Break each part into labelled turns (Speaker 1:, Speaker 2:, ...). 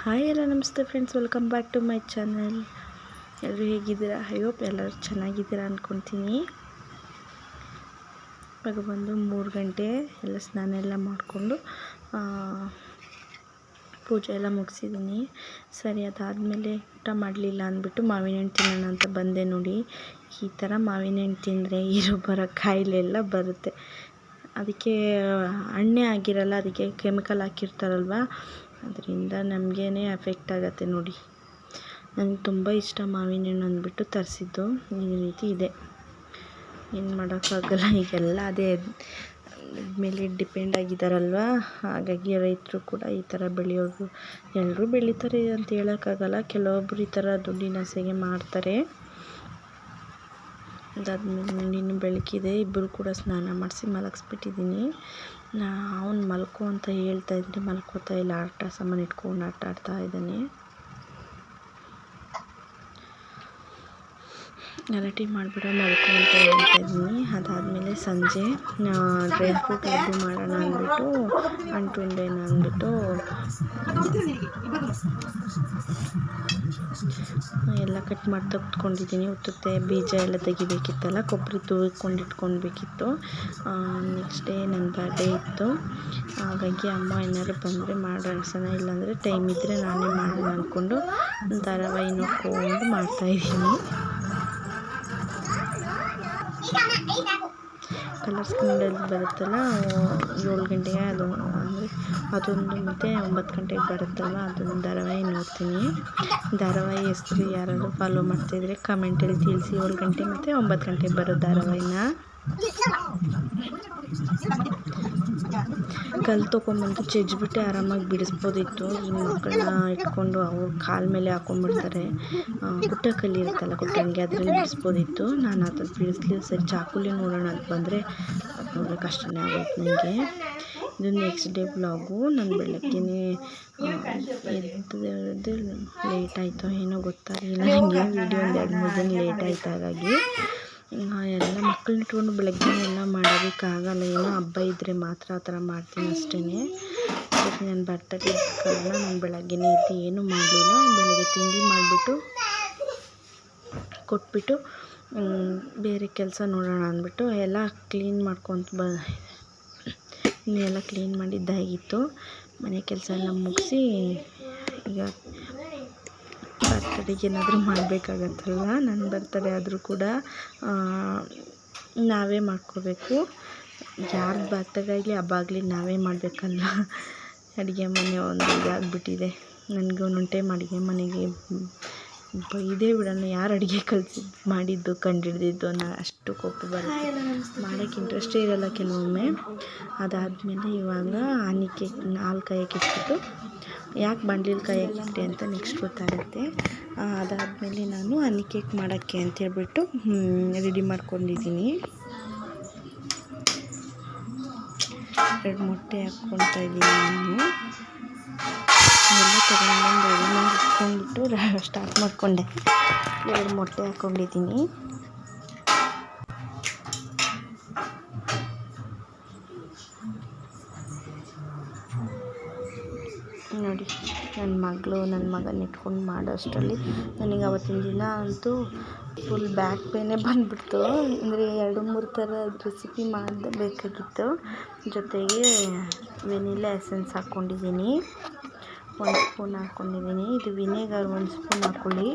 Speaker 1: Hi ಎಲ್ಲ ನಮಸ್ತೆ friends, welcome back to my channel. ಎಲ್ಲರೂ ಹೇಗಿದ್ದೀರಾ? ಐ ಹೋಪ್ ಎಲ್ಲರೂ ಚೆನ್ನಾಗಿದ್ದೀರಾ ಅಂದ್ಕೊತೀನಿ. ಇವಾಗ ಬಂದು 3 ಗಂಟೆ, ಎಲ್ಲ ಸ್ನಾನ ಎಲ್ಲ ಮಾಡಿಕೊಂಡು ಪೂಜೆ ಎಲ್ಲ ಮುಗಿಸಿದ್ದೀನಿ. ಸರಿ, ಅದಾದಮೇಲೆ ಊಟ ಮಾಡಲಿಲ್ಲ ಅಂದ್ಬಿಟ್ಟು ಮಾವಿನ ಹಣ್ಣು ತಿನ್ನೋಣ ಅಂತ ಬಂದೆ. ನೋಡಿ, ಈ ಥರ ಮಾವಿನ ಹಣ್ಣು ತಿಂದರೆ ಬರೋ ಕಾಯಿಲೆ ಎಲ್ಲ ಬರುತ್ತೆ. ಅದಕ್ಕೆ ಹಣ್ಣೇ ಆಗಿರಲ್ಲ, ಅದಕ್ಕೆ ಕೆಮಿಕಲ್ ಹಾಕಿರ್ತಾರಲ್ವ, ಅದರಿಂದ ನಮಗೇ ಎಫೆಕ್ಟ್ ಆಗುತ್ತೆ. ನೋಡಿ, ನನಗೆ ತುಂಬ ಇಷ್ಟ ಮಾವಿನ ಹಣ್ಣು ಅಂದ್ಬಿಟ್ಟು ತರಿಸಿದ್ದು. ಈ ರೀತಿ ಇದೆ, ಏನು ಮಾಡೋಕ್ಕಾಗಲ್ಲ. ಈಗೆಲ್ಲ ಅದೇ ಮೇಲೆ ಡಿಪೆಂಡ್ ಆಗಿದ್ದಾರಲ್ವ, ಹಾಗಾಗಿ ರೈತರು ಕೂಡ ಈ ಥರ ಬೆಳೆಯೋದು. ಎಲ್ಲರೂ ಬೆಳೀತಾರೆ ಅಂತ ಹೇಳೋಕ್ಕಾಗಲ್ಲ, ಕೆಲವೊಬ್ಬರು ಈ ಥರ ದುಡ್ಡಿನ ಆಸೆಗೆ ಮಾಡ್ತಾರೆ. ಅದಾದಮೇಲೆ ಇನ್ನೂ ಬೆಳಕಿದೆ, ಇಬ್ಬರು ಕೂಡ ಸ್ನಾನ ಮಾಡಿಸಿ ಮಲಗಿಸ್ಬಿಟ್ಟಿದ್ದೀನಿ. ಅವನು ಮಲ್ಕೋ ಅಂತ ಹೇಳ್ತಾ ಇದ್ದೀನಿ, ಮಲ್ಕೋತಾ ಇಲ್ಲ, ಆಟ ಸಾಮಾನು ಇಟ್ಕೊಂಡು ಆಟ ಆಡ್ತಾ ಇದ್ದಾನೆ. ಗಲಾಟೆ ಮಾಡಿಬಿಡ ಮಲ್ಕೋ ಅಂತ ಹೇಳ್ತಾ ಇದ್ದೀನಿ. ಅದಾದಮೇಲೆ ಸಂಜೆ ಡ್ರೈ ಫ್ರೂಟ್ ಲಡ್ಡು ಮಾಡೋಣ ಅಂದ್ಬಿಟ್ಟು, ಅಂಟುಂಡೆನ ಅಂದ್ಬಿಟ್ಟು ಎಲ್ಲ ಕಟ್ ಮಾಡಿ ತೆಗೆದುಕೊಂಡಿದ್ದೀನಿ. ಉತ್ತುತ್ತೆ ಬೀಜ ಎಲ್ಲ ತೆಗಿಬೇಕಿತ್ತಲ್ಲ, ಕೊಬ್ಬರಿ ತುರ್ಕೊಂಡು ಇಟ್ಕೊಳ್ಬೇಕಿತ್ತು. ನೆಕ್ಸ್ಟ್ ಡೇ ನನ್ನ ಬರ್ಡೇ ಇತ್ತು, ಹಾಗಾಗಿ ಅಮ್ಮ ಏನಾದ್ರು ಬಂದರೆ ಮಾಡೋಣ, ಇಲ್ಲಾಂದರೆ ಟೈಮ್ ಇದ್ದರೆ ನಾನೇ ಮಾಡೋಣ ಅಂದ್ಕೊಂಡು ಧಾರಾವಾಹಿ ನೋಡ್ಕೊಂಡು ಮಾಡ್ತಾಯಿದ್ದೀನಿ. ಕಲರ್ಸ್ ಕನ್ನಡದಲ್ಲಿ ಬರುತ್ತಲ್ಲ 7 ಗಂಟೆಗೆ, ಅದು ಅಂದರೆ ಅದೊಂದು, ಮತ್ತು 9 ಗಂಟೆಗೆ ಬರುತ್ತಲ್ಲ, ಅದೊಂದು ಧಾರಾವಾಹಿ ನೋಡ್ತೀನಿ. ಧಾರಾವಾಹಿ ಹೆಸರು ಯಾರಾದರೂ ಫಾಲೋ ಮಾಡ್ತಾಯಿದ್ರೆ ಕಮೆಂಟಲ್ಲಿ ತಿಳಿಸಿ. 7 ಗಂಟೆ ಮತ್ತು 9 ಗಂಟೆಗೆ ಬರೋ ಧಾರಾವಾಹಿನ. ಕಲ್ಲು ತೊಗೊಂಬಂದು ಜಜ್ಜಿಬಿಟ್ಟೆ ಆರಾಮಾಗಿ ಬಿಡಿಸ್ಬೋದಿತ್ತು. ಈ ಮಕ್ಕಳನ್ನ ಇಟ್ಕೊಂಡು ಅವ್ರ ಕಾಲ ಮೇಲೆ ಹಾಕೊಂಡ್ಬಿಡ್ತಾರೆ. ಗುಟ್ಟ ಕಲ್ಲು ಇರುತ್ತಲ್ಲ, ಗುಟ್ಟಣಿಗೆ, ಅದರಲ್ಲಿ ಬಿಡಿಸ್ಬೋದಿತ್ತು. ನಾನು ಅದನ್ನು ಬಿಡಿಸ್ಲಿಲ್ಲ. ಸರಿ, ಚಾಕುಲಿ ನೋಡೋಣ ಅಂತ ಬಂದರೆ ಅದು ನೋಡೋಕೆ ಕಷ್ಟನೇ ಆಗೋಯ್ತು ನನಗೆ. ಇದು ನೆಕ್ಸ್ಟ್ ಡೇ ಬ್ಲಾಗು. ನಾನು ಬೆಳಗ್ಗೆನೇ ಎದ್ದು ಲೇಟ್ ಆಯಿತು, ಏನೋ ಗೊತ್ತಾಗಲಿಲ್ಲ ನನಗೆ. ವೀಡಿಯೋ ಒಂದು 2-3 ದಿನ ಲೇಟ್ ಆಯಿತು. ಹಾಗಾಗಿ ಎಲ್ಲ ಮಕ್ಕಳನ್ನ ಇಟ್ಕೊಂಡು ಬೆಳಗ್ಗೆ ಎಲ್ಲ ಮಾಡೋದಕ್ಕಾಗಲ್ಲ. ಏನೋ ಹಬ್ಬ ಇದ್ದರೆ ಮಾತ್ರ ಆ ಥರ ಮಾಡ್ತೀನಿ ಅಷ್ಟೇ. ಅದಕ್ಕೆ ನನ್ನ ಬರ್ತಡೇ ಕಾರಣ ನಾನು ಬೆಳಗ್ಗೆನೇ ಎದ್ದು ಏನೂ ಮಾಡಲಿಲ್ಲ. ಬೆಳಗ್ಗೆ ತಿಂಡಿ ಮಾಡಿಬಿಟ್ಟು ಕೊಟ್ಬಿಟ್ಟು ಬೇರೆ ಕೆಲಸ ನೋಡೋಣ ಅಂದ್ಬಿಟ್ಟು ಎಲ್ಲ ಕ್ಲೀನ್ ಮಾಡ್ಕೊತ ಇನ್ನೆಲ್ಲ ಕ್ಲೀನ್ ಮಾಡಿದ್ದಾಗಿತ್ತು. ಮನೆ ಕೆಲಸ ಎಲ್ಲ ಮುಗಿಸಿ ಈಗ ಬರ್ತಡೇಗೆ ಏನಾದರೂ ಮಾಡಬೇಕಾಗತ್ತಲ್ವ. ನನ್ನ ಬರ್ತಡೇ ಆದರೂ ಕೂಡ ನಾವೇ ಮಾಡ್ಕೋಬೇಕು. ಯಾರ್ದು ಬರ್ತಡೇ ಆಗಲಿ ಹಬ್ಬ ಆಗಲಿ ನಾವೇ ಮಾಡಬೇಕಲ್ವ. ಅಡುಗೆ ಮನೆ ಒಂದು ಇದಾಗಿಬಿಟ್ಟಿದೆ. ನನಗೆ ಒಂದೊಂದು ಟೈಮ್ ಅಡುಗೆ ಮನೆಗೆ ಬೈದೇ ಬಿಡೋಣ, ಯಾರು ಅಡುಗೆ ಮಾಡಿದ್ದು ಕಂಡುಹಿಡ್ದಿದ್ದು ಅನ್ನೋ ಅಷ್ಟು ಕೋಪ ಬರುತ್ತೆ. ಮಾಡೋಕ್ಕೆ ಇಂಟ್ರೆಸ್ಟೇ ಇರೋಲ್ಲ ಕೆಲವೊಮ್ಮೆ. ಅದಾದಮೇಲೆ ಇವಾಗ ಹಾಲು ಕಾಯಕ್ಕೆ ಇಟ್ಬಿಟ್ಟು, ಯಾಕೆ ಬಾಣಲಿಲಿ ಕಾಯಕ್ಕಿಟ್ಟೆ ಅಂತ ನೆಕ್ಸ್ಟ್ ಗೊತ್ತಾಗುತ್ತೆ. ಅದಾದಮೇಲೆ ನಾನು ಹನಿ ಕೇಕ್ ಮಾಡೋಕ್ಕೆ ಅಂತೇಳ್ಬಿಟ್ಟು ರೆಡಿ ಮಾಡ್ಕೊಂಡಿದ್ದೀನಿ. 2 ಮೊಟ್ಟೆ ಹಾಕ್ಕೊಳ್ತಾ ಇದ್ದೀನಿ. ನಾನು ಎಲ್ಲ ತಗೊಂಡು ರೆಡಿ ಮಾಡಿ ಇಟ್ಕೊಂಡ್ಬಿಟ್ಟು ಸ್ಟಾರ್ಟ್ ಮಾಡಿಕೊಂಡೆ. 2 ಮೊಟ್ಟೆ ಹಾಕ್ಕೊಂಡಿದ್ದೀನಿ. ನೋಡಿ, ನನ್ನ ಮಗನ ಇಟ್ಕೊಂಡು ಮಾಡೋ ಅಷ್ಟರಲ್ಲಿ ನನಗೆ ಅವತ್ತಿನ ದಿನ ಅಂತೂ ಫುಲ್ ಬ್ಯಾಕ್ ಪೇನೇ ಬಂದುಬಿಡ್ತು. ಅಂದರೆ 2-3 ಥರ ರೆಸಿಪಿ ಮಾಡಬೇಕಾಗಿತ್ತು. ಜೊತೆಗೆ ವೆನಿಲಾ ಎಸೆನ್ಸ್ ಹಾಕ್ಕೊಂಡಿದ್ದೀನಿ, 1 ಸ್ಪೂನ್ ಹಾಕ್ಕೊಂಡಿದ್ದೀನಿ. ಇದು ವಿನೆಗರ್ 1 ಸ್ಪೂನ್ ಹಾಕ್ಕೊಳ್ಳಿ.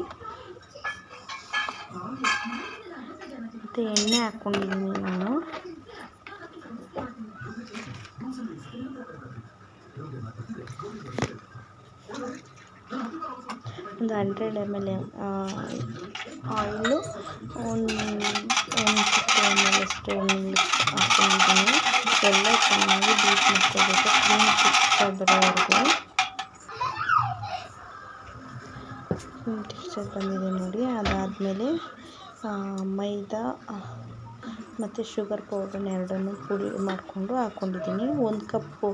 Speaker 1: ಮತ್ತು ಎಣ್ಣೆ ಹಾಕ್ಕೊಂಡಿದ್ದೀನಿ ನಾನು. ಒಂದು 100 ml ಆಯಿಲು, ಒಂದು 50 ml ಅಷ್ಟು ಹಾಕ್ಕೊಂಡಿದ್ದೀನಿ. ಎಲ್ಲ ಚೆನ್ನಾಗಿ ಬೀಟ್ ಮಾಡ್ಕೋಬೇಕು, ಕ್ರೀಮ್ ಟೆಕ್ಸ್ಚರ್ ಬರೋವರೆಗೂ. ಕ್ರೀಮ್ ಟೆಕ್ಸ್ಚರ್ ಬಂದಿದೆ ನೋಡಿ. ಅದಾದಮೇಲೆ ಮೈದಾ ಮತ್ತು ಶುಗರ್ ಪೌಡ್ರನ್ನ ಎರಡನ್ನೂ ಪುಡಿ ಮಾಡಿಕೊಂಡು ಹಾಕ್ಕೊಂಡಿದ್ದೀನಿ. 1 ಕಪ್ಪು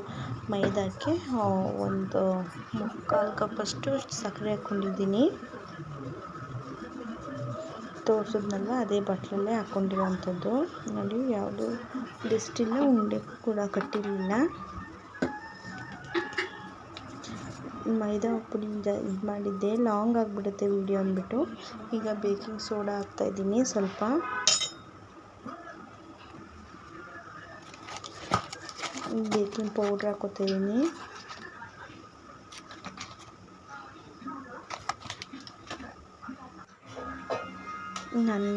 Speaker 1: ಮೈದಾಕ್ಕೆ 1/4 ಕಪ್ಪಷ್ಟು ಸಕ್ಕರೆ ಹಾಕ್ಕೊಂಡಿದ್ದೀನಿ. ತೋರಿಸಿದ್ನಲ್ವ, ಅದೇ ಬಟ್ಲಲ್ಲೇ ಹಾಕ್ಕೊಂಡಿರೋವಂಥದ್ದು. ನೋಡಿ, ಯಾವುದು ಡಿಸ್ಟಿಲ್ಲ, ಉಂಡೆ ಕೂಡ ಕಟ್ಟಿರಲಿಲ್ಲ. ಮೈದಾ ಪುಡಿಯಿಂದ ಇದು ಮಾಡಿದ್ದೆ, ಲಾಂಗ್ ಆಗಿಬಿಡುತ್ತೆ ವಿಡಿಯೋ ಅಂದ್ಬಿಟ್ಟು ಈಗ ಬೇಕಿಂಗ್ ಸೋಡಾ ಹಾಕ್ತಾಯಿದ್ದೀನಿ, ಸ್ವಲ್ಪ ಬೇಕಿಂಗ್ ಪೌಡ್ರ್ ಹಾಕ್ಕೊತಾಯಿದ್ದೀನಿ. ನಾನು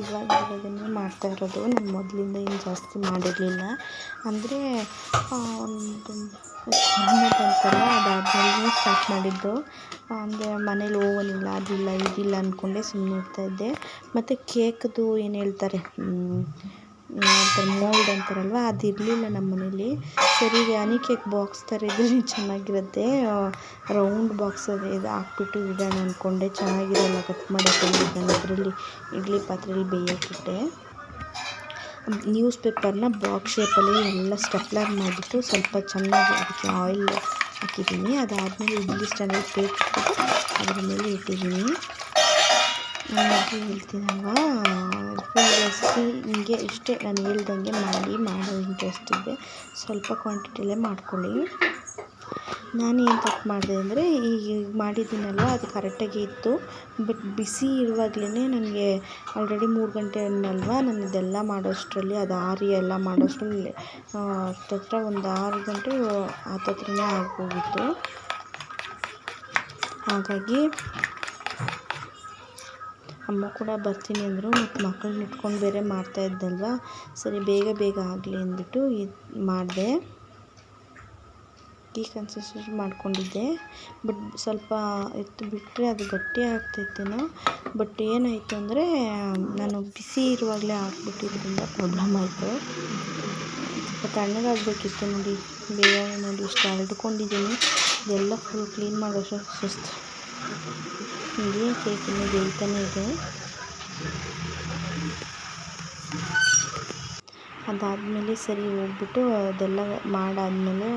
Speaker 1: ಇವಾಗನೇ ಮಾಡ್ತಾ ಇರೋದು, ನಾನು ಮೊದಲಿಂದ ಏನು ಜಾಸ್ತಿ ಮಾಡಿರಲಿಲ್ಲ. ಅಂದರೆ ಒಂದು ಕೊರೋನಾ ಬಂತಲ್ಲ, ಅದಾದಮೇಲೆ ಸ್ಟಾರ್ಟ್ ಮಾಡಿದ್ದು. ಅಂದರೆ ಮನೇಲಿ ಓವನ್ ಇಲ್ಲ, ಅದಿಲ್ಲ ಇದಿಲ್ಲ ಅಂದ್ಕೊಂಡೆ ಸುಮ್ಮನೆ ಇರ್ತಾಯಿದ್ದೆ. ಮತ್ತು ಕೇಕ್ದು ಏನು ಹೇಳ್ತಾರೆ ಮೋಲ್ಡ್ ಅಂತಾರಲ್ವ, ಅದು ಇರಲಿಲ್ಲ ನಮ್ಮ ಮನೇಲಿ. ಸರಿ ಹನಿ ಕೇಕ್ ಬಾಕ್ಸ್ ಥರ ಇದ್ದರೆ ಚೆನ್ನಾಗಿರುತ್ತೆ, ರೌಂಡ್ ಬಾಕ್ಸ್ ಇದು ಹಾಕ್ಬಿಟ್ಟು ಇಡೋಣ ಅಂದ್ಕೊಂಡೆ. ಚೆನ್ನಾಗಿರಲ್ಲ ಕಟ್ ಮಾಡೋಕ್ಕೆ, ಅದರಲ್ಲಿ ಇಡ್ಲಿ ಪಾತ್ರೆಯಲ್ಲಿ ಬೇಯೋಕ್ಕಿಟ್ಟೆ. ನ್ಯೂಸ್ ಪೇಪರ್ನ ಬಾಕ್ಸ್ ಶೇಪಲ್ಲಿ ಎಲ್ಲ ಸ್ಟೆಪ್ಲರ್ ಮಾಡಿಬಿಟ್ಟು ಸ್ವಲ್ಪ ಚೆನ್ನಾಗಿ ಅದಕ್ಕೆ ಆಯಿಲ್ ಹಾಕಿದ್ದೀನಿ. ಅದಾದಮೇಲೆ ಇಡ್ಲಿ ಸ್ಟ್ಯಾಂಡಲ್ಲಿ ಪ್ಲೇಟ್ ಇಟ್ಬಿಟ್ಟು ಅದ್ರ ಮೇಲೆ ಇಟ್ಟಿದ್ದೀನಿ. ಹೇಳ್ತೀನಲ್ವ, ಫುಲ್ ರೆಸಿಪಿ ಹಿಂಗೆ ಇಷ್ಟೇ, ನಾನು ಹೇಳ್ದಂಗೆ ಮಾಡೋ ಇಂಟ್ರೆಸ್ಟ್ ಇದೆ, ಸ್ವಲ್ಪ ಕ್ವಾಂಟಿಟಿಯಲ್ಲೇ ಮಾಡ್ಕೊಳ್ಳಿ. ನಾನು ಏನು ತಪ್ಪು ಮಾಡಿದೆ ಅಂದರೆ, ಈಗ ಮಾಡಿದ್ದೀನಲ್ವ ಅದು ಕರೆಕ್ಟಾಗಿ ಇತ್ತು, ಬಟ್ ಬಿಸಿ ಇರುವಾಗಲೇ ನನಗೆ ಆಲ್ರೆಡಿ 3 ಗಂಟೆ ಅನ್ನಲ್ವ, ನಾನು ಇದೆಲ್ಲ ಮಾಡೋಷ್ಟರಲ್ಲಿ ಅದು ಆರಿ ಎಲ್ಲ ಮಾಡೋಷ್ಟರಲ್ಲಿ ಹತ್ತತ್ರ ಒಂದು 6 ಗಂಟೆ ಹತ್ತತ್ರನೇ ಆಗೋಗಿತ್ತು. ಹಾಗಾಗಿ ಅಮ್ಮ ಕೂಡ ಬರ್ತೀನಿ ಅಂದರು, ಮತ್ತು ಮಕ್ಕಳನ್ನ ಇಟ್ಕೊಂಡು ಬೇರೆ ಮಾಡ್ತಾಯಿದ್ದಲ್ವ, ಸರಿ ಬೇಗ ಆಗಲಿ ಅಂದ್ಬಿಟ್ಟು ಇದು ಮಾಡಿದೆ. ಈ ಕನ್ಸಿಸ್ಟೆನ್ಸಿ ಮಾಡ್ಕೊಂಡಿದ್ದೆ, ಬಟ್ ಸ್ವಲ್ಪ ಎತ್ತು ಬಿಟ್ಟರೆ ಅದು ಗಟ್ಟಿ ಆಗ್ತೈತೇನೋ. ಬಟ್ ಏನಾಯಿತು ಅಂದರೆ, ನಾನು ಬಿಸಿ ಇರುವಾಗಲೇ ಹಾಕ್ಬಿಟ್ಟಿದ್ರಿಂದ ಪ್ರಾಬ್ಲಮ್ ಆಯಿತು. ಸ್ವಲ್ಪ ತಣ್ಣಗಾಗಬೇಕಿತ್ತು. ನೋಡಿ ಬೇಗನೆ ನೋಡಿ ಇಷ್ಟು ಅಳ್ದುಕೊಂಡಿದ್ದೀನಿ, ಇದೆಲ್ಲ ಫುಲ್ ಕ್ಲೀನ್ ಮಾಡೋಷ್ಟು ಸುಸ್ತು. ಹೀಗೆ ಕೇಕ್ ಇನ್ನೂ ಬೇಯ್ತಾನೆ ಇದೆ. ಅದಾದಮೇಲೆ ಸರಿ ಹೋಗ್ಬಿಟ್ಟು ಅದೆಲ್ಲ ಮಾಡಾದಮೇಲೆ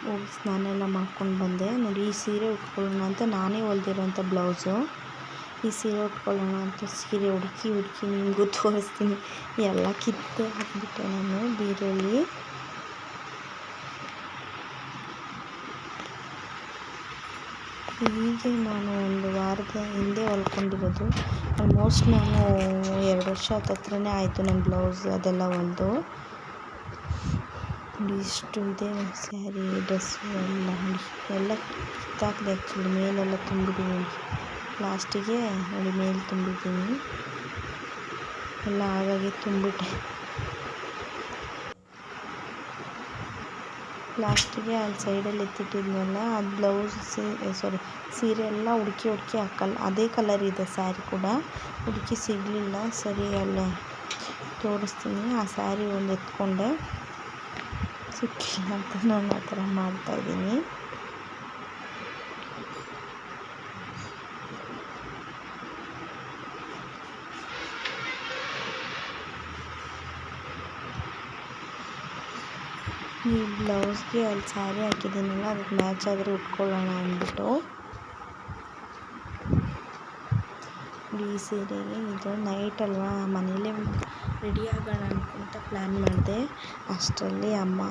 Speaker 1: ಹೋಗಿ ಸ್ನಾನ ಎಲ್ಲ ಮಾಡ್ಕೊಂಡು ಬಂದೆ. ನೋಡಿ ಈ ಸೀರೆ ಉಟ್ಕೊಳ್ಳೋಣ ಅಂತ, ನಾನೇ ಹೊಲ್ದಿರೋಂಥ ಬ್ಲೌಸು. ಈ ಸೀರೆ ಉಟ್ಕೊಳ್ಳೋಣ ಅಂತ ಸೀರೆ ಹುಡುಕಿ ನಿಮಗೂ ತೋರಿಸ್ತೀನಿ. ಎಲ್ಲ ಕಿತ್ತು ಹಾಕ್ಬಿಟ್ಟೆ ನಾನು ಬೀರಲ್ಲಿ. ಹೀಗೆ ನಾನು ಒಂದು ವಾರದ ಹಿಂದೆ ಹೊಲ್ಕೊಂಡಿರೋದು. ಆಲ್ಮೋಸ್ಟ್ ನಾನು 2 ವರ್ಷ ಹತ್ರನೇ ಆಯಿತು ನನ್ನ ಬ್ಲೌಸ್ ಅದೆಲ್ಲ ಹೊಲ್ದು. ನೋಡಿ ಇಷ್ಟು ಇದೆ ಸ್ಯಾರಿ, ಡ್ರೆಸ್ಸು ಎಲ್ಲ ನೋಡಿ, ಎಲ್ಲ ಕಿತ್ತಾಕಿದೆ. ಆ್ಯಕ್ಚುಲಿ ಮೇಲೆಲ್ಲ ತುಂಬಿದ್ದೀನಿ, ಲಾಸ್ಟಿಗೆ ನೋಡಿ ಮೇಲೆ ತುಂಬಿದ್ದೀನಿ, ಎಲ್ಲ ಹಾಗಾಗಿ ತುಂಬಿಟ್ಟೆ. ಲಾಸ್ಟಿಗೆ ಅಲ್ಲಿ ಸೈಡಲ್ಲಿ ಎತ್ತಿಟ್ಟಿದ್ನಲ್ಲ, ಅದು ಬ್ಲೌಸ್ ಸೀರೆ ಎಲ್ಲ ಹುಡುಕಿ ಹಾಕಲ್ಲ, ಅದೇ ಕಲರ್ ಇದೆ ಸ್ಯಾರಿ ಕೂಡ, ಹುಡುಕಿ ಸಿಗಲಿಲ್ಲ. ಸರಿ ಅಲ್ಲೇ ತೋರಿಸ್ತೀನಿ. ಆ ಸ್ಯಾರಿ ಒಂದು ಎತ್ಕೊಂಡೆ, ಸಿಕ್ಕಿಲ್ಲ ಅಂತ ನಾನು ಆ ಥರ ಮಾಡ್ತಾಯಿದ್ದೀನಿ. ಈ ಬ್ಲೌಸ್ಗೆ ಅಲ್ಲಿ ಸ್ಯಾರಿ ಹಾಕಿದ್ದೀನಲ್ಲ, ಅದಕ್ಕೆ ಮ್ಯಾಚ್ ಆದರೆ ಉಟ್ಕೊಳ್ಳೋಣ ಅಂದ್ಬಿಟ್ಟು ಈ ಸೀರೆಗೆ ಇದು ನೈಟ್ ಅಲ್ವಾ, ಮನೇಲೇ ರೆಡಿ ಆಗೋಣ ಅಂತ ಪ್ಲ್ಯಾನ್ ಮಾಡಿದೆ. ಅಷ್ಟರಲ್ಲಿ ಅಮ್ಮ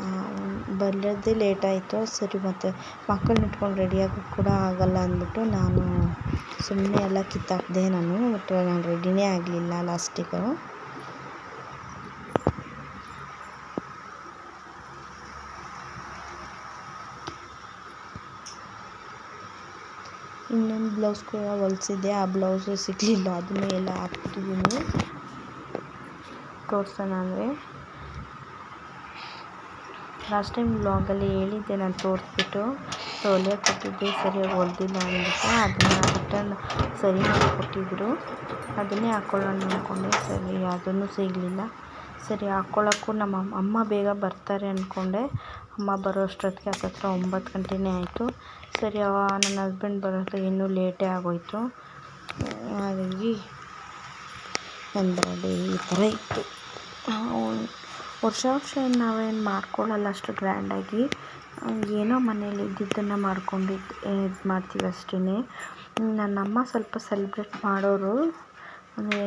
Speaker 1: ಬರೋದೇ ಲೇಟ್ ಆಯಿತು. ಸರಿ ಮತ್ತು ಮಕ್ಕಳನ್ನ ಇಟ್ಕೊಂಡು ರೆಡಿ ಆಗೋಕ್ಕೆ ಕೂಡ ಆಗಲ್ಲ ಅಂದ್ಬಿಟ್ಟು ನಾನು ಸುಮ್ಮನೆ ಎಲ್ಲ ಕಿತ್ತಾಕಿದೆ. ನಾನು ರೆಡಿನೇ ಆಗಲಿಲ್ಲ ಲಾಸ್ಟಿಗೆ. ಇನ್ನೊಂದು ಬ್ಲೌಸ್ ಕೂಡ ಹೊಲಿಸಿದ್ದೆ, ಆ ಬ್ಲೌಸು ಸಿಗಲಿಲ್ಲ, ಅದನ್ನು ಎಲ್ಲ ಹಾಕ್ಬಿಟ್ಟಿದ್ದೀನಿ ತೋರಿಸೋಣ ಅಂದರೆ. ಲಾಸ್ಟ್ ಟೈಮ್ ಬ್ಲಾಗಲ್ಲಿ ಹೇಳಿದ್ದೆ ನಾನು ತೋರಿಸ್ಬಿಟ್ಟು, ಹೊಲಿಯೋಕೆ ಕೊಟ್ಟಿದ್ದೆ, ಸರಿಯಾಗಿ ಹೊಲ್ದಿಲ್ಲ ಅಂದ್ಬಿಟ್ಟು ಅದನ್ನು ರಿಟರ್ನ್ ಸರಿ ಮಾಡಿ ಕೊಟ್ಟಿದ್ದರು. ಅದನ್ನೇ ಹಾಕ್ಕೊಳ್ಳೋಣ ಅಂದ್ಕೊಂಡೆ, ಸರಿ ಅದನ್ನು ಸಿಗಲಿಲ್ಲ. ಸರಿ ಹಾಕ್ಕೊಳ್ಳೋಕ್ಕೂ ನಮ್ಮ ಅಮ್ಮ ಬೇಗ ಬರ್ತಾರೆ ಅಂದ್ಕೊಂಡೆ. ಅಮ್ಮ ಬರೋ ಅಷ್ಟೊತ್ತಿಗೆ ಹತ್ತತ್ರ 9 ಗಂಟೆನೇ ಆಯಿತು. ಸರಿ ನನ್ನ ಹಸ್ಬೆಂಡ್ ಬರೋಕ್ಕೆ ಇನ್ನೂ ಲೇಟೇ ಆಗೋಯಿತು. ಹಾಗಾಗಿ ನನ್ನ ಬರ್ಡೇ ಈ ಥರ ಇತ್ತು. ವರ್ಷ ನಾವೇನು ಮಾಡ್ಕೊಳ್ಳಲ್ಲ ಅಷ್ಟು ಗ್ರ್ಯಾಂಡಾಗಿ, ಏನೋ ಮನೇಲಿ ಇದ್ದಿದ್ದನ್ನು ಮಾಡ್ಕೊಂಡಿದ್ದು ಇದು ಮಾಡ್ತೀವಿ ಅಷ್ಟೇ. ನನ್ನಮ್ಮ ಸ್ವಲ್ಪ ಸೆಲೆಬ್ರೇಟ್ ಮಾಡೋರು, ಅಂದರೆ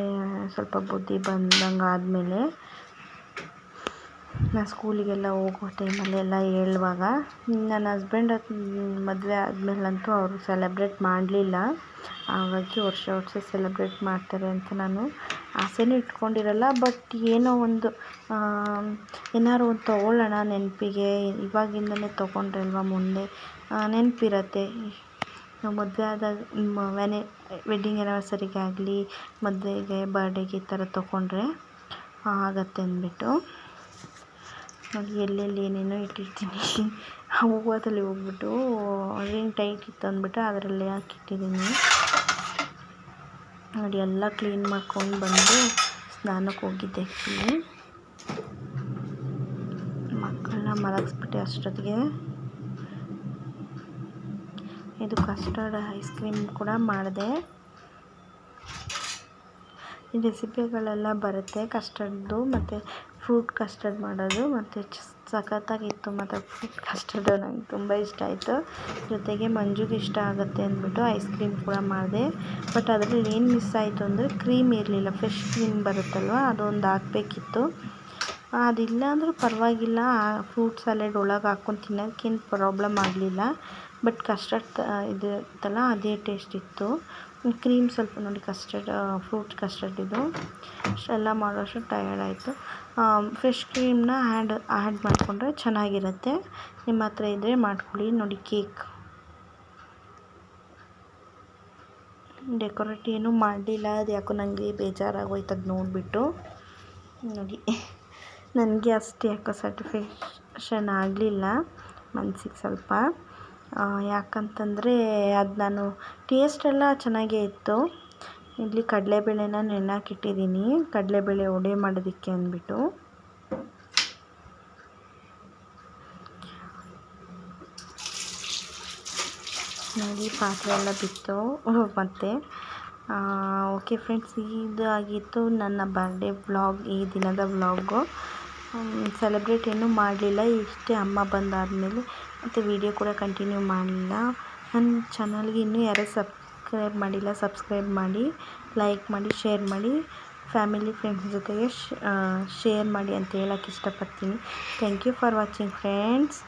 Speaker 1: ಸ್ವಲ್ಪ ಬುದ್ಧಿ ಬಂದಂಗೆ ಆದಮೇಲೆ ನಾನು ಸ್ಕೂಲಿಗೆಲ್ಲ ಹೋಗೋ ಟೈಮಲ್ಲೆಲ್ಲ ಹೇಳುವಾಗ ನನ್ನ ಹಸ್ಬೆಂಡ್ ಮದುವೆ ಆದಮೇಲಂತೂ ಅವರು ಸೆಲೆಬ್ರೇಟ್ ಮಾಡಲಿಲ್ಲ. ಹಾಗಾಗಿ ವರ್ಷ ಸೆಲೆಬ್ರೇಟ್ ಮಾಡ್ತಾರೆ ಅಂತ ನಾನು ಆಸೆನೂ ಇಟ್ಕೊಂಡಿರಲ್ಲ. ಬಟ್ ಏನೋ ಒಂದು ಏನಾದ್ರು ಒಂದು ತೊಗೊಳ್ಳೋಣ ನೆನಪಿಗೆ, ಇವಾಗಿಂದಲೇ ತೊಗೊಂಡ್ರೆ ಅಲ್ವಾ ಮುಂದೆ ನೆನಪಿರತ್ತೆ. ನಾವು ಮದುವೆ ಆದಾಗ ವೆಡ್ಡಿಂಗ್ ಆ್ಯನಿವರ್ಸರಿಗೆ ಆಗಲಿ, ಮದುವೆಗೆ, ಬರ್ಡೇಗೆ ಈ ಥರ ತೊಗೊಂಡ್ರೆ ಆಗತ್ತೆ ಅಂದ್ಬಿಟ್ಟು ನೋಡಿ ಎಲ್ಲೆಲ್ಲಿ ಏನೇನೋ ಇಟ್ಟಿರ್ತೀನಿ. ಆ ಹೂವದಲ್ಲಿ ಹೋಗ್ಬಿಟ್ಟು ರಿಂಗ್ ಟೈಟ್ ಇತ್ತು ಅಂದ್ಬಿಟ್ಟು ಅದರಲ್ಲಿ ಹಾಕಿಟ್ಟಿದ್ದೀನಿ. ನೋಡಿ ಎಲ್ಲ ಕ್ಲೀನ್ ಮಾಡ್ಕೊಂಡು ಬಂದು ಸ್ನಾನಕ್ಕೆ ಹೋಗಿದ್ದೆ. ಆ್ಯಕ್ಚುಲಿ ಮಕ್ಕಳನ್ನ ಮಲಗಿಸ್ಬಿಟ್ಟೆ ಅಷ್ಟೊತ್ತಿಗೆ. ಇದು ಕಸ್ಟರ್ಡ್ ಐಸ್ ಕ್ರೀಮ್ ಕೂಡ ಮಾಡಿದೆ. ಈ ರೆಸಿಪಿಗಳೆಲ್ಲ ಬರುತ್ತೆ ಕಸ್ಟರ್ಡ್ದು ಮತ್ತು ಫ್ರೂಟ್ ಕಸ್ಟರ್ಡ್ ಮಾಡೋದು. ಮತ್ತು ಸಖತ್ತಾಗಿತ್ತು. ಮತ್ತು ಫ್ರೂಟ್ ಕಸ್ಟರ್ಡು ನಂಗೆ ತುಂಬ ಇಷ್ಟ ಆಯಿತು. ಜೊತೆಗೆ ಮಂಜುಗೆ ಇಷ್ಟ ಆಗುತ್ತೆ ಅಂದ್ಬಿಟ್ಟು ಐಸ್ ಕ್ರೀಮ್ ಕೂಡ ಮಾಡಿದೆ. ಬಟ್ ಅದರಲ್ಲಿ ಏನು ಮಿಸ್ ಆಯಿತು ಅಂದರೆ ಕ್ರೀಮ್ ಇರಲಿಲ್ಲ. ಫ್ರೆಶ್ ಕ್ರೀಮ್ ಬರುತ್ತಲ್ವ, ಅದೊಂದು ಹಾಕಬೇಕಿತ್ತು. ಅದಿಲ್ಲ ಅಂದರೂ ಪರವಾಗಿಲ್ಲ, ಫ್ರೂಟ್ ಸಲಾಡ್ ಒಳಗೆ ಹಾಕ್ಕೊಂಡು ತಿನ್ನೋಕ್ಕೇನು ಪ್ರಾಬ್ಲಮ್ ಆಗಲಿಲ್ಲ. ಬಟ್ ಕಸ್ಟರ್ಡ್ ಇದಿರುತ್ತಲ್ಲ ಅದೇ ಟೇಸ್ಟ್ ಇತ್ತು. ಕ್ರೀಮ್ ಸ್ವಲ್ಪ ನೋಡಿ ಕಸ್ಟರ್ಡ್ ಫ್ರೂಟ್ ಕಸ್ಟರ್ಡ್ ಇದು ಎಲ್ಲ ಮಾಡೋಷ್ಟು ಟಯರ್ಡ್ ಆಯಿತು. ಫ್ರೆಶ್ ಕ್ರೀಮ್ನ ಆ್ಯಡ್ ಮಾಡಿಕೊಂಡ್ರೆ ಚೆನ್ನಾಗಿರುತ್ತೆ. ನಿಮ್ಮ ಹತ್ರ ಇದ್ದರೆ ಮಾಡ್ಕೊಳ್ಳಿ. ನೋಡಿ ಕೇಕ್ ಡೆಕೋರೇಟ್ ಏನೂ ಮಾಡಲಿಲ್ಲ. ಅದು ಯಾಕೋ ನನಗೆ ಬೇಜಾರಾಗೋಯ್ತು ಅದು ನೋಡಿಬಿಟ್ಟು. ನೋಡಿ ನನಗೆ ಅಷ್ಟು ಯಾಕೋ ಸ್ಯಾಟಿಸ್ಫ್ಯಾಕ್ಷನ್ ಆಗಲಿಲ್ಲ ಮನಸ್ಸಿಗೆ ಸ್ವಲ್ಪ. ಯಾಕಂತಂದರೆ ಅದು ನಾನು ಟೇಸ್ಟೆಲ್ಲ ಚೆನ್ನಾಗೇ ಇತ್ತು. ಇಲ್ಲಿ ಕಡಲೆಬೇಳೆನ ನೆನೆಹಾಕಿಟ್ಟಿದ್ದೀನಿ, ಕಡಲೆಬೇಳೆ ವಡೆ ಮಾಡೋದಕ್ಕೆ ಅಂದ್ಬಿಟ್ಟು. ನೋಡಿ ಪಾತ್ರೆ ಎಲ್ಲ ಬಿತ್ತು ಮತ್ತು ಓಕೆ ಫ್ರೆಂಡ್ಸ್, ಇದು ಆಗಿತ್ತು ನನ್ನ ಬರ್ಡೇ ವ್ಲಾಗ್, ಈ ದಿನದ ವ್ಲಾಗು. ಸೆಲೆಬ್ರೇಟ್ ಏನೂ ಮಾಡಲಿಲ್ಲ. ಇಷ್ಟೇ ಅಮ್ಮ ಬಂದಾದಮೇಲೆ ಮತ್ತು ವಿಡಿಯೋ ಕೂಡ ಕಂಟಿನ್ಯೂ ಮಾಡಲಿಲ್ಲ. ನನ್ನ ಚಾನಲ್ಗೆ ಇನ್ನೂ ಯಾರೂ ಸಬ್ಸ್ಕ್ರೈಬ್ ಮಾಡಿಲ್ಲ, ಸಬ್ಸ್ಕ್ರೈಬ್ ಮಾಡಿ, ಲೈಕ್ ಮಾಡಿ, ಶೇರ್ ಮಾಡಿ, ಫ್ಯಾಮಿಲಿ ಫ್ರೆಂಡ್ಸ್ ಜೊತೆಗೆ ಶೇರ್ ಮಾಡಿ ಅಂತ ಹೇಳೋಕ್ಕೆ ಇಷ್ಟಪಡ್ತೀನಿ. Thank you for watching friends.